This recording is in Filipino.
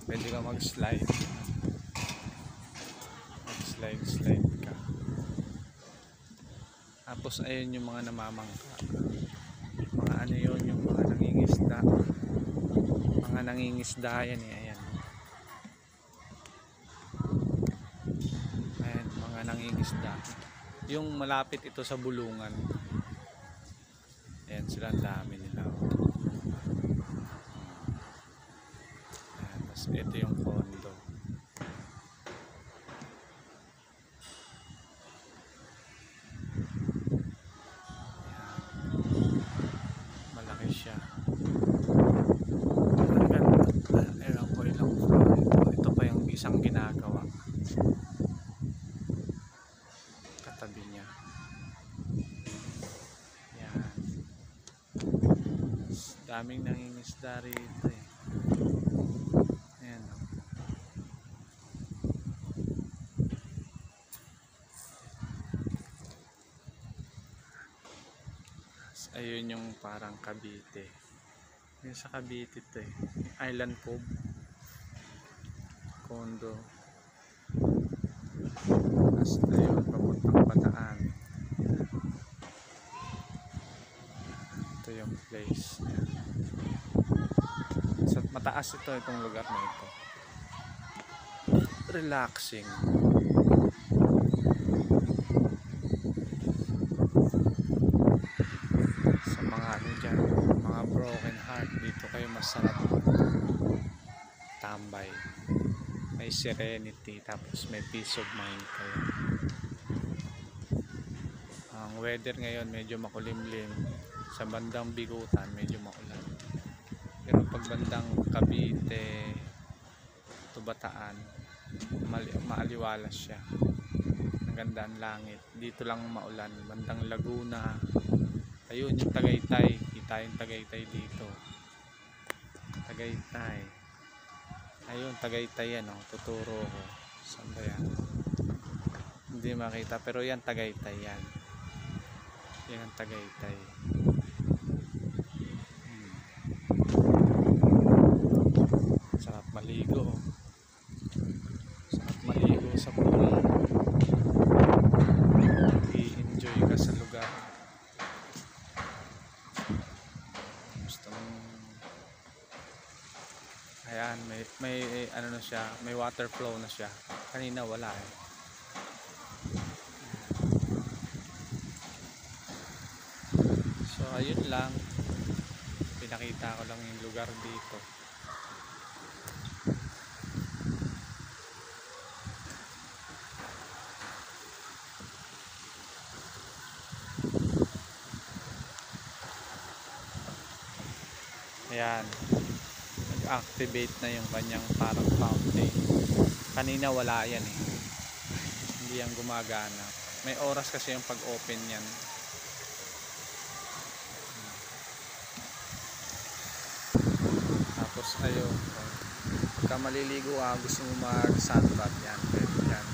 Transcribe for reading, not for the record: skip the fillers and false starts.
Pwede ka mag-slide. Slide ka. Tapos ayun yung mga namamangka. Mga ano yun, yung mga nangingisda. Mga nangingisda yan eh. Ayan. Ayan, mga nangingisda. Yung malapit ito sa bulungan. Ayan sila, ang dami nila. Ayan, tapos ito yung condo. Malaki siya. Ewan ko ilang floor ito. Ito pa yung isang ginagawa. Katabi niya. Yan. Daming nangingisda rito eh. Ayan. Ayun yung parang Cavite. Yung sa Cavite ito eh. Island Cove. Condo. Tapos ayun, papuntang Bataan. Ito yung place. So, mataas ito, itong lugar na ito. Relaxing. Sa mga ano dyan, mga broken heart, dito kayo masarap tambay. May serenity, tapos may peace of mind kayo. Ang weather ngayon medyo makulimlim. Sa bandang Bigutan medyo maulan, pero pag bandang Cavite to Bataan, maaliwalas siya. Ang ganda ang langit. Dito lang maulan. Bandang Laguna, ayun yung Tagaytay. Kita yung Tagaytay dito. Tagaytay. Ayun, Tagaytay yan, oh. Tuturo ko. Saan ba yan? Hindi makita, pero yan Tagaytay yan. Yan ang Tagaytay. Sarap maligo. Sarap maligo sa pool. I-enjoy ka sa lugar. Gusto mong... Ayan, may ano na siya, may water flow na siya. Kanina wala eh. So ayun lang. Pinakita ko lang yung lugar dito. Ayan. Nag-activate na yung kanyang parang fountain. Kanina wala yan eh. Hindi yan gumagana. May oras kasi yung pag-open yan. Tapos ayun. Pagka maliligo gusto mo mag-sunbath yan. Pwede yan.